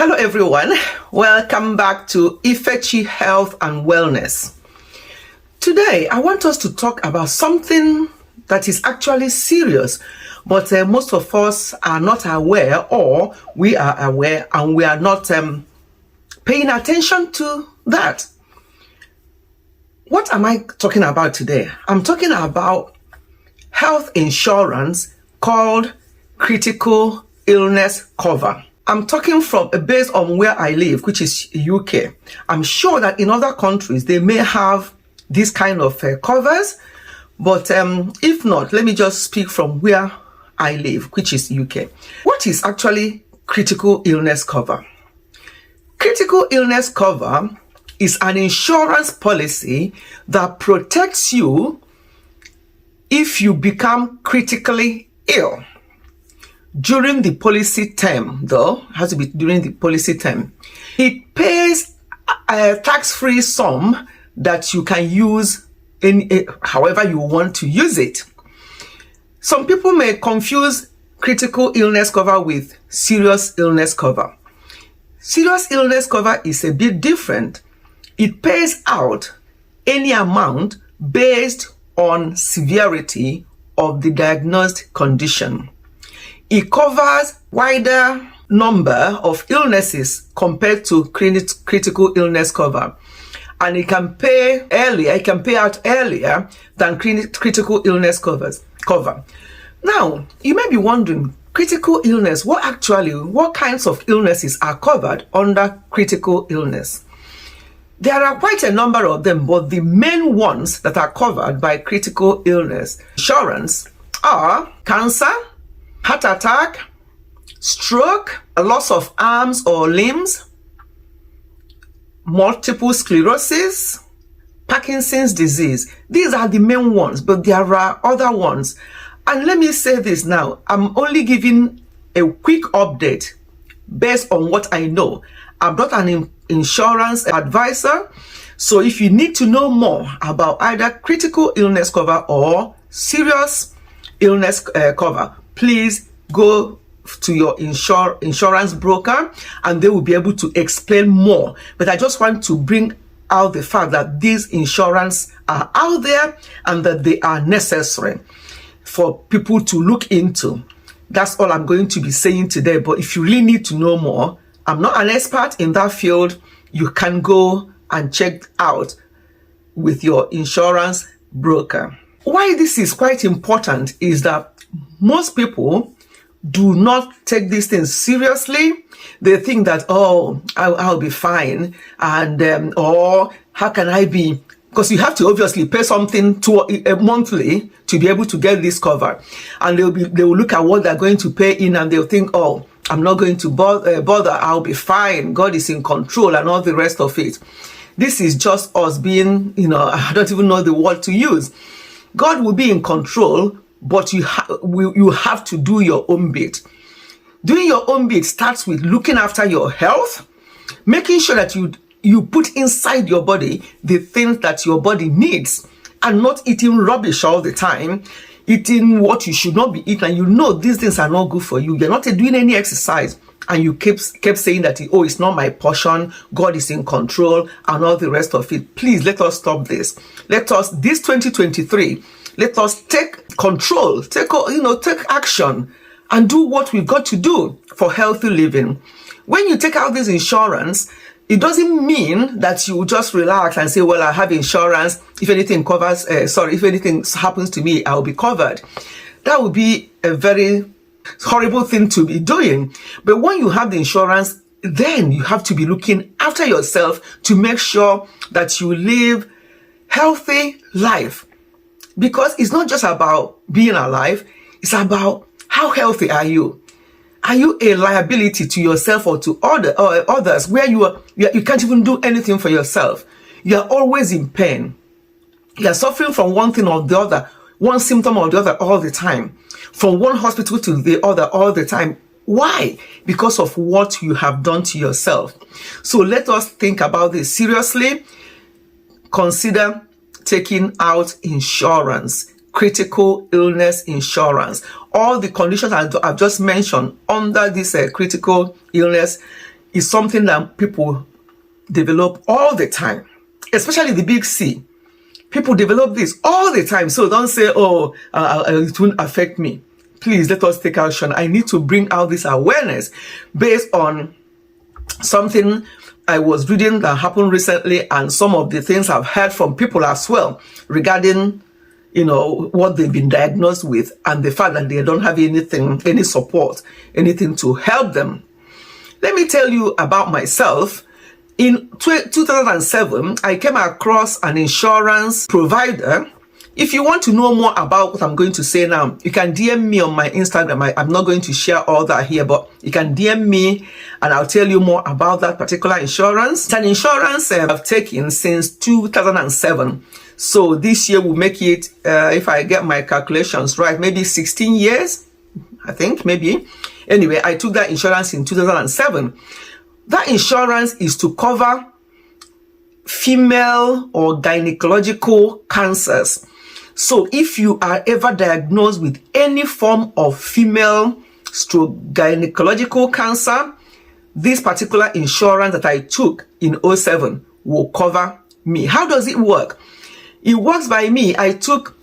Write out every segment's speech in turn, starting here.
Hello everyone, welcome back to Ifechi Health and Wellness. Today I want us to talk about something that is actually serious, but most of us are not aware, or we are aware and we are not paying attention to that. What am I talking about today? I'm talking about health insurance called critical illness cover. I'm talking from based on where I live, which is UK. I'm sure that in other countries they may have this kind of covers, but if not, let me just speak from where I live, which is UK. What is actually critical illness cover? Critical illness cover is an insurance policy that protects you if you become critically ill. During the policy term, though, has to be during the policy term, it pays a tax-free sum that you can use however you want to use it. Some people may confuse critical illness cover with serious illness cover. Serious illness cover is a bit different. It pays out any amount based on severity of the diagnosed condition. It covers wider number of illnesses compared to critical illness cover. And it can pay earlier, it can pay out earlier than critical illness cover. Now, you may be wondering, critical illness, what kinds of illnesses are covered under critical illness? There are quite a number of them, but the main ones that are covered by critical illness insurance are cancer, heart attack, stroke, a loss of arms or limbs, multiple sclerosis, Parkinson's disease. These are the main ones, but there are other ones. And let me say this now, I'm only giving a quick update based on what I know. I'm not an insurance advisor, so if you need to know more about either critical illness cover or serious illness cover, please go to your insurance broker and they will be able to explain more. But I just want to bring out the fact that these insurance are out there and that they are necessary for people to look into. That's all I'm going to be saying today. But if you really need to know more, I'm not an expert in that field. You can go and check out with your insurance broker. Why this is quite important is that most people do not take these things seriously. They think that, oh, I'll be fine, and or how can I be? Because you have to obviously pay something monthly to be able to get this cover, and they will look at what they're going to pay in, and they'll think, oh, I'm not going to bother. I'll be fine. God is in control, and all the rest of it. This is just us being, I don't even know the word to use. God will be in control, but you have to do your own bit. Doing your own bit starts with looking after your health, making sure that you put inside your body the things that your body needs, and not eating rubbish all the time, eating what you should not be eating, and these things are not good for you. You're not doing any exercise, and you kept saying that, oh, it's not my portion, God is in control, and all the rest of it. Please, let us stop this. This 2023, let us take control, take action, and do what we've got to do for healthy living. When you take out this insurance, it doesn't mean that you just relax and say, well, I have insurance. If anything if anything happens to me, I'll be covered. That would be a very horrible thing to be doing. But when you have the insurance, then you have to be looking after yourself to make sure that you live healthy life. Because it's not just about being alive, it's about how healthy are you. Are you a liability to yourself or to others, where you can't even do anything for yourself? You are always in pain. You are suffering from one thing or the other, one symptom or the other all the time, from one hospital to the other all the time. Why? Because of what you have done to yourself. So let us think about this seriously. Consider taking out insurance, critical illness insurance. All the conditions I've just mentioned under this critical illness is something that people develop all the time, especially the big C. People develop this all the time. So don't say, oh, it won't affect me. Please let us take action. I need to bring out this awareness based on something I was reading that happened recently, and some of the things I've heard from people as well regarding, what they've been diagnosed with, and the fact that they don't have anything, any support, anything to help them. Let me tell you about myself. In 2007, I came across an insurance provider. If you want to know more about what I'm going to say now, you can DM me on my Instagram. I'm not going to share all that here, but you can DM me and I'll tell you more about that particular insurance. It's an insurance I've taken since 2007. So this year will make it, if I get my calculations right, maybe 16 years, I think, maybe. Anyway, I took that insurance in 2007. That insurance is to cover female or gynecological cancers. So if you are ever diagnosed with any form of female stroke gynecological cancer, this particular insurance that I took in 07 will cover me. How does it work? It works by me. I took,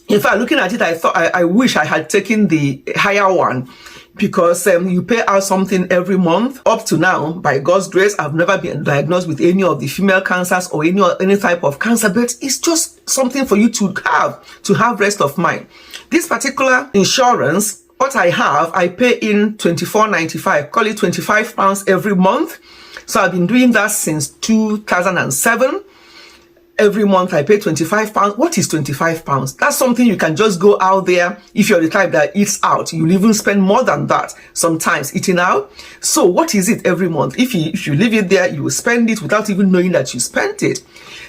in fact, looking at it, I thought I wish I had taken the higher one, because you pay out something every month. Up to now, by God's grace, I've never been diagnosed with any of the female cancers or any type of cancer, but it's just something for you to have rest of mind. This particular insurance, what I have, I pay in £24.95, call it £25 every month. So I've been doing that since 2007. Every month I pay £25. What is £25? That's something you can just go out there. If you're the type that eats out, you'll even spend more than that sometimes eating out. So what is it every month? If you leave it there, you will spend it without even knowing that you spent it.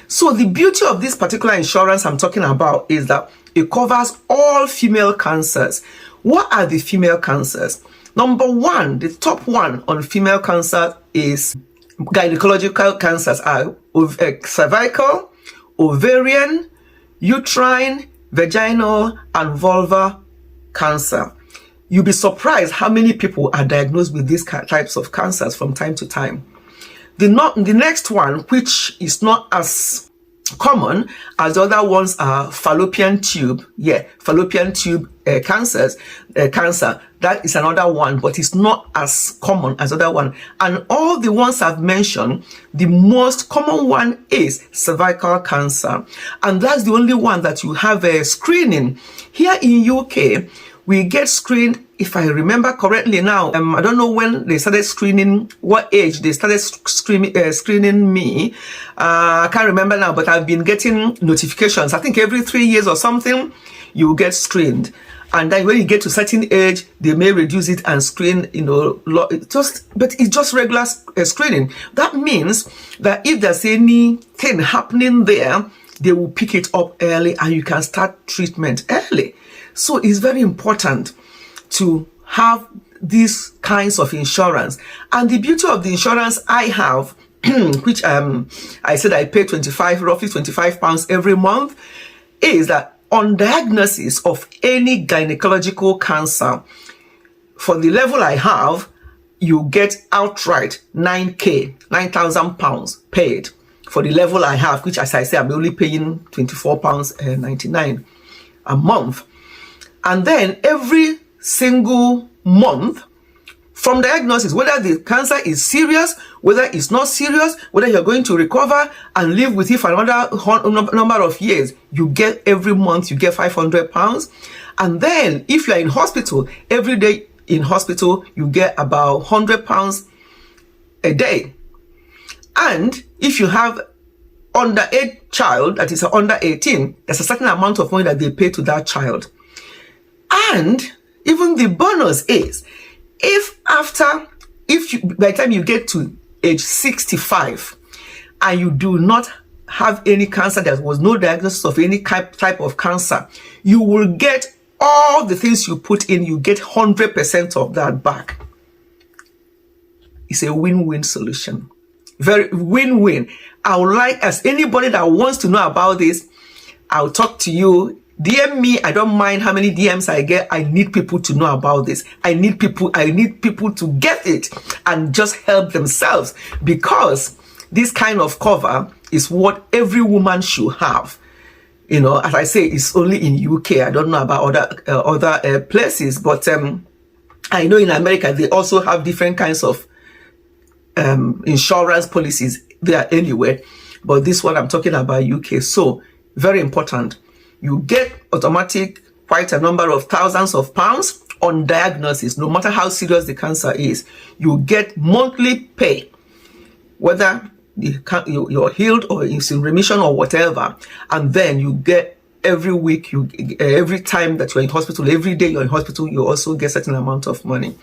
So the beauty of this particular insurance I'm talking about is that it covers all female cancers. What are the female cancers? Number one, the top one on female cancer is gynecological cancers are cervical, ovarian, uterine, vaginal, and vulvar cancer. You'll be surprised how many people are diagnosed with these types of cancers from time to time. The next one, which is not as common as the other ones, are fallopian tube. Yeah, fallopian tube cancer. That is another one, but it's not as common as the other one. And all the ones I've mentioned, the most common one is cervical cancer, and that's the only one that you have a screening. Here in UK, we get screened, if I remember correctly now, I don't know when they started screening, what age they started screening me. I can't remember now, but I've been getting notifications. I think every 3 years or something, you get screened. And then when you get to a certain age, they may reduce it and screen, but it's just regular screening. That means that if there's anything happening there, they will pick it up early and you can start treatment early. So it's very important to have these kinds of insurance. And the beauty of the insurance I have, which I said I pay roughly £25 every month, is that on diagnosis of any gynecological cancer, for the level I have, you get outright £9,000 paid for the level I have, which, as I say, I'm only paying £24.99 a month. And then every single month, from diagnosis, whether the cancer is serious, whether it's not serious, whether you're going to recover and live with it for another number of years, you get every month, you get £500. And then if you're in hospital, every day in hospital, you get about £100 a day. And if you have underage child, that is under 18, there's a certain amount of money that they pay to that child. And even the bonus is, by the time you get to age 65 and you do not have any cancer, there was no diagnosis of any type of cancer, you will get all the things you put in, you get 100% of that back. It's a win-win solution. Very win-win. I would like, as anybody that wants to know about this, I'll talk to you. DM me. I don't mind how many DMs I get. I need people to know about this. I need people to get it and just help themselves, because this kind of cover is what every woman should have. You know, as I say, it's only in UK. I don't know about other places, but I know in America they also have different kinds of insurance policies. They are anywhere, but this one I'm talking about UK. So very important. You get automatic quite a number of thousands of pounds on diagnosis, no matter how serious the cancer is. You get monthly pay, whether you're healed or it's in remission or whatever, and then you get every week, every time that you're in hospital, every day you're in hospital, you also get a certain amount of money.